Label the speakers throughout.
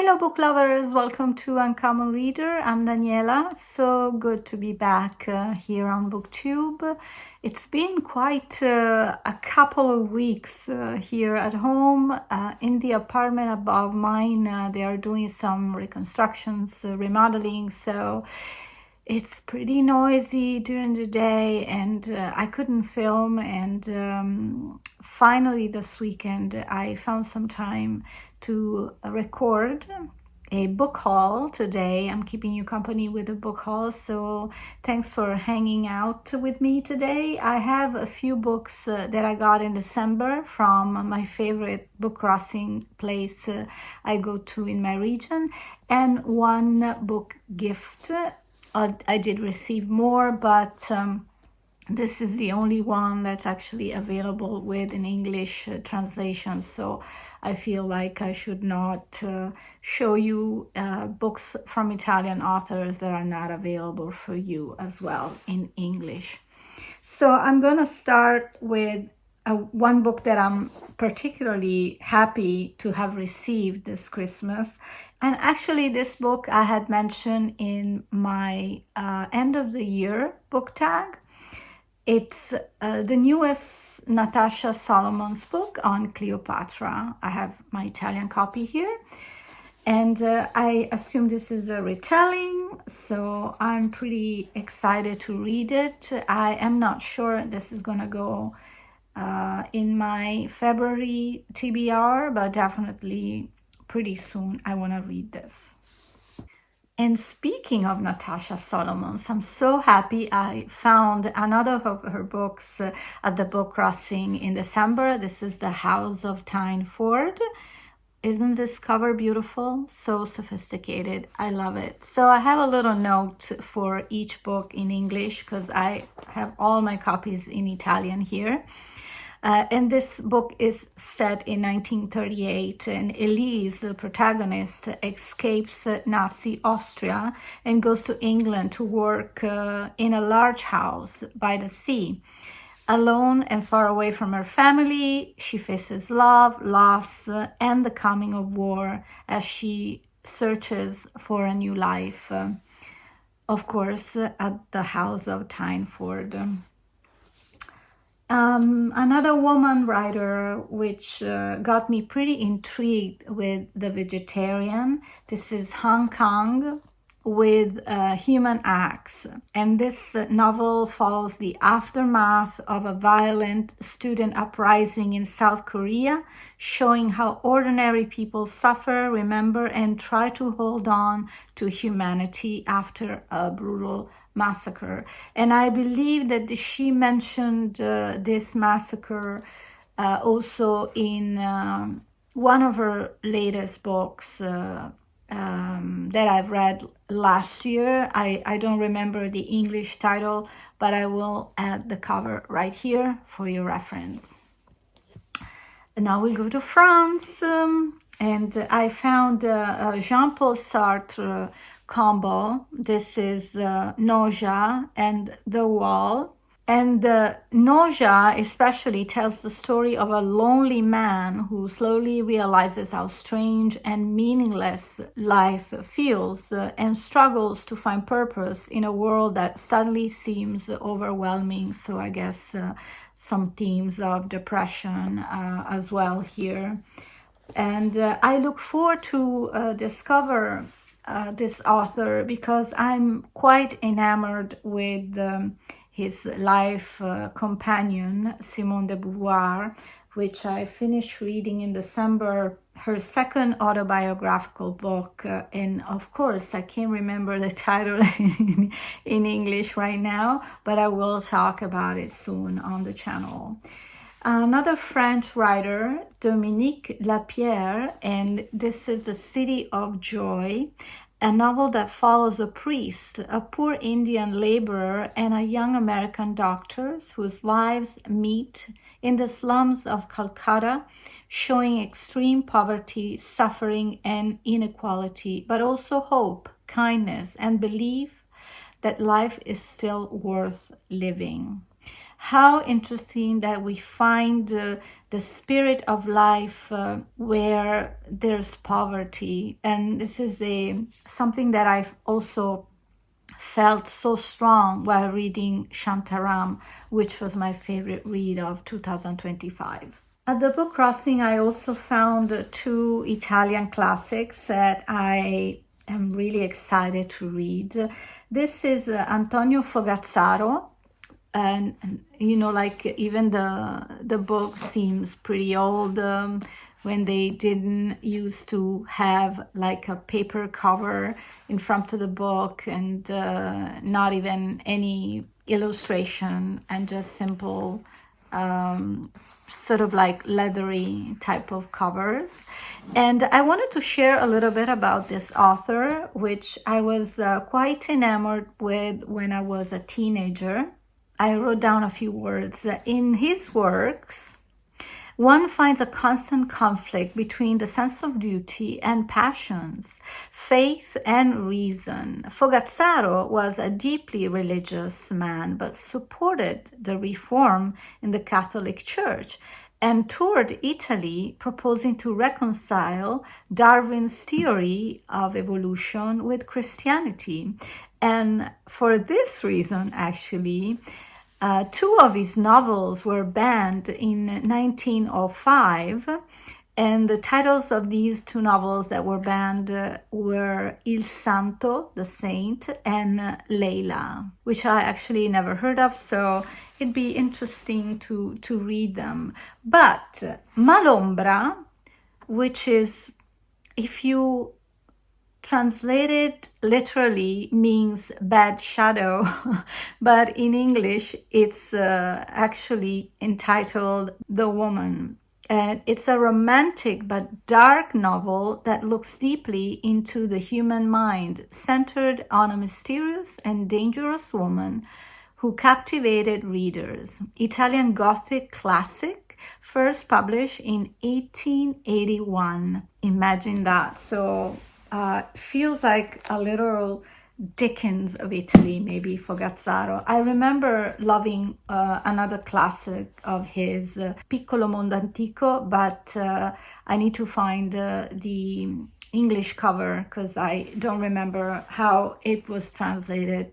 Speaker 1: Hello book lovers, welcome to Uncommon Reader. I'm Daniela. So good to be back here on BookTube. It's been quite a couple of weeks here at home. In the apartment above mine, they are doing some reconstructions, remodeling, so it's pretty noisy during the day, and I couldn't film. And finally this weekend I found some time to record a book haul today. I'm keeping you company with a book haul, so thanks for hanging out with me today. I have a few books that I got in December from my favorite book crossing place I go to in my region, and one book gift. I did receive more, but this is the only one that's actually available with an English translation, so I feel like I should not show you books from Italian authors that are not available for you as well in English. So I'm gonna start with one book that I'm particularly happy to have received this Christmas. And actually this book I had mentioned in my end of the year book tag. It's the newest Natasha Solomon's book on Cleopatra. I have my Italian copy here, and I assume this is a retelling, so I'm pretty excited to read it. I am not sure this is gonna go in my February TBR, but definitely pretty soon I want to read this. And speaking of Natasha Solomons, I'm so happy I found another of her books at the book crossing in December. This is The House of Tyne Ford. Isn't this cover beautiful? So sophisticated. I love it. So I have a little note for each book in English because I have all my copies in Italian here. And this book is set in 1938, and Elise, the protagonist, escapes Nazi Austria and goes to England to work in a large house by the sea. Alone and far away from her family, she faces love, loss, and the coming of war as she searches for a new life, of course, at the house of Tyne Ford. Another woman writer which got me pretty intrigued with The Vegetarian. This is Hong Kong with Human Acts, and this novel follows the aftermath of a violent student uprising in South Korea, showing how ordinary people suffer, remember, and try to hold on to humanity after a brutal massacre. And I believe that she mentioned this massacre also in one of her latest books that I've read last year. I don't remember the English title, but I will add the cover right here for your reference. And now we go to France, and I found Jean-Paul Sartre combo. This is Nausea and The Wall. And Nausea especially tells the story of a lonely man who slowly realizes how strange and meaningless life feels and struggles to find purpose in a world that suddenly seems overwhelming. So I guess some themes of depression as well here. And I look forward to discover this author because I'm quite enamored with his life companion, Simone de Beauvoir, which I finished reading in December, her second autobiographical book. And of course, I can't remember the title in English right now, but I will talk about it soon on the channel. Another French writer, Dominique Lapierre, and this is The City of Joy, a novel that follows a priest, a poor Indian laborer, and a young American doctor whose lives meet in the slums of Calcutta, showing extreme poverty, suffering, and inequality, but also hope, kindness, and belief that life is still worth living. how interesting that we find the spirit of life where there's poverty. And this is something that I've also felt so strong while reading Shantaram, which was my favorite read of 2025. At the book crossing, I also found two Italian classics that I am really excited to read. This is Antonio Fogazzaro, and you know, like even the book seems pretty old when they didn't used to have like a paper cover in front of the book, and not even any illustration, and just simple sort of like leathery type of covers. And I wanted to share a little bit about this author, which I was quite enamored with when I was a teenager. I wrote down a few words. In his works, one finds a constant conflict between the sense of duty and passions, faith and reason. Fogazzaro was a deeply religious man, but supported the reform in the Catholic Church and toured Italy, proposing to reconcile Darwin's theory of evolution with Christianity. And for this reason, actually, two of his novels were banned in 1905, and the titles of these two novels that were banned were Il Santo, the Saint, and Leila, which I actually never heard of, so it'd be interesting to read them. But Malombra, which is, if you translate it literally, means bad shadow, but in English it's actually entitled The Woman. And it's a romantic but dark novel that looks deeply into the human mind, centered on a mysterious and dangerous woman who captivated readers. Italian Gothic classic, first published in 1881. Imagine that. So feels like a little Dickens of Italy, maybe, Fogazzaro. I remember loving another classic of his, Piccolo Mondo Antico, but I need to find the English cover because I don't remember how it was translated.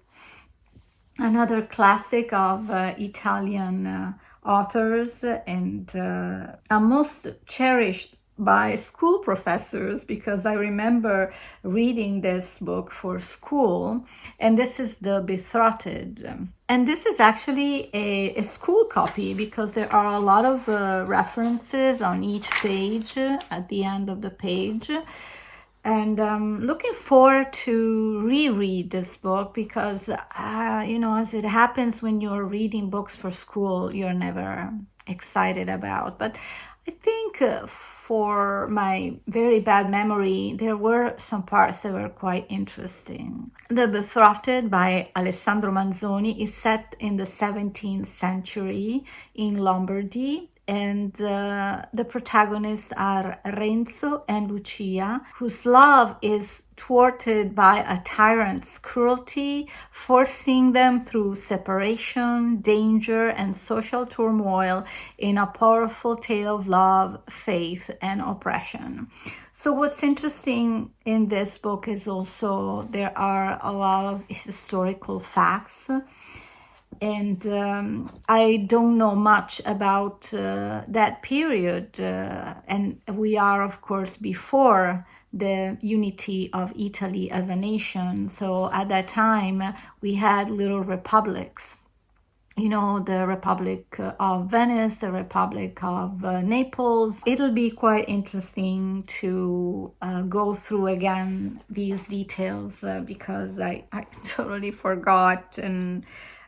Speaker 1: Another classic of Italian authors, and I'm most cherished by school professors because I remember reading this book for school, and this is The Betrothed. And this is actually a school copy because there are a lot of references on each page, at the end of the page. And I'm looking forward to reread this book because, you know, as it happens when you're reading books for school, you're never excited about. But I think for my very bad memory, there were some parts that were quite interesting. The Betrothed by Alessandro Manzoni is set in the 17th century in Lombardy, and the protagonists are Renzo and Lucia, whose love is thwarted by a tyrant's cruelty, forcing them through separation, danger, and social turmoil in a powerful tale of love, faith, and oppression. So what's interesting in this book is also there are a lot of historical facts. And I don't know much about that period, and we are, of course, before the unity of Italy as a nation. So at that time, we had little republics. You know, the Republic of Venice, the Republic of Naples. It'll be quite interesting to go through again these details because I totally forgot, and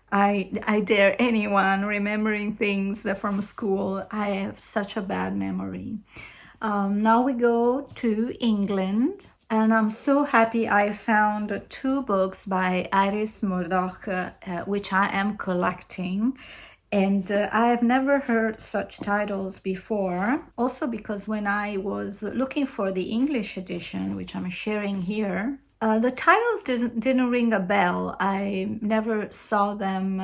Speaker 1: I dare anyone remembering things from school. I have such a bad memory. Now we go to England, and I'm so happy I found two books by Iris Murdoch, which I am collecting. And I have never heard such titles before. Also because when I was looking for the English edition, which I'm sharing here, The titles didn't ring a bell. I never saw them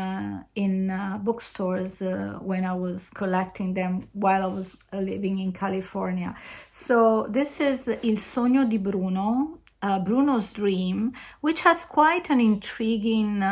Speaker 1: in bookstores when I was collecting them while I was living in California. So this is Il Sogno di Bruno, Bruno's Dream, which has quite an intriguing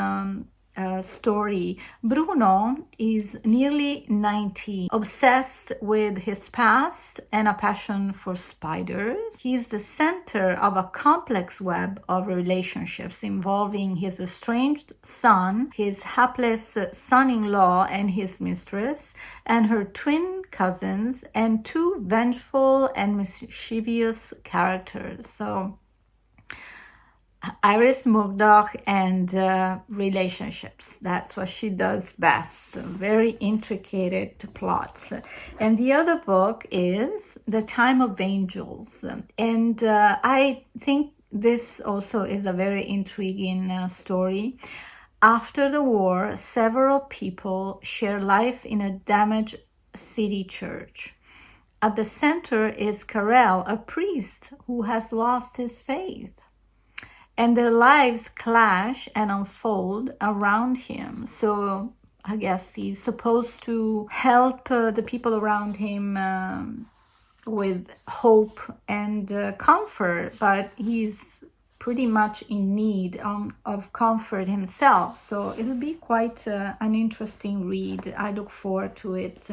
Speaker 1: story. Bruno is nearly 90, obsessed with his past and a passion for spiders. He is the center of a complex web of relationships involving his estranged son, his hapless son-in-law and his mistress, and her twin cousins, and two vengeful and mischievous characters. So Iris Murdoch and relationships. That's what she does best. Very intricate plots. And the other book is The Time of Angels. And I think this also is a very intriguing story. After the war, several people share life in a damaged city church. At the center is Karel, a priest who has lost his faith. And their lives clash and unfold around him. So I guess he's supposed to help the people around him with hope and comfort, but he's pretty much in need of comfort himself. So it'll be quite an interesting read. I look forward to it.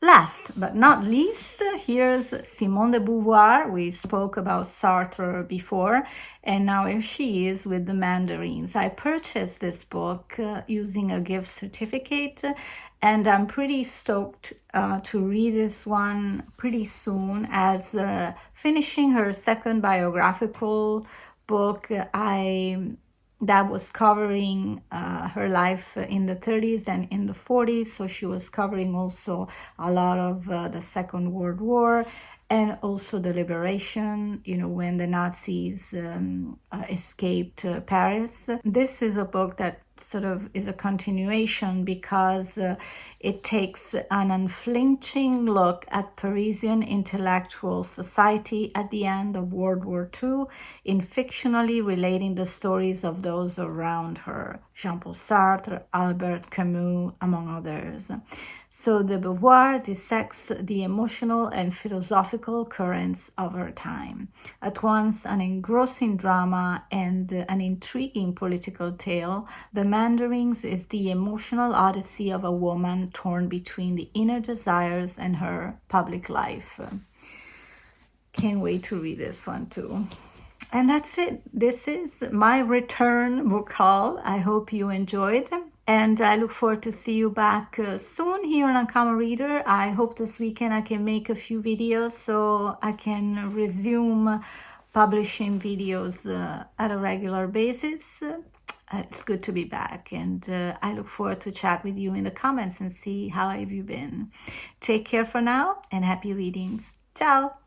Speaker 1: Last but not least, here's Simone de Beauvoir. We spoke about Sartre before, and now here she is with the Mandarins. I purchased this book using a gift certificate, and I'm pretty stoked to read this one pretty soon, as finishing her second biographical book that was covering her life in the 30s and in the 40s. So she was covering also a lot of the Second World War and also the liberation, when the Nazis escaped Paris. This is a book that sort of is a continuation because it takes an unflinching look at Parisian intellectual society at the end of World War II, in fictionally relating the stories of those around her, Jean-Paul Sartre, Albert Camus, among others. So de Beauvoir dissects the emotional and philosophical currents of her time. At once an engrossing drama and an intriguing political tale, The Mandarins is the emotional odyssey of a woman torn between the inner desires and her public life. Can't wait to read this one too. And that's it. This is my return book haul. I hope you enjoyed. And I look forward to see you back soon here on Uncommon Reader. I hope this weekend I can make a few videos so I can resume publishing videos at a regular basis. It's good to be back, and I look forward to chat with you in the comments and see how have you been. Take care for now, and happy readings. Ciao!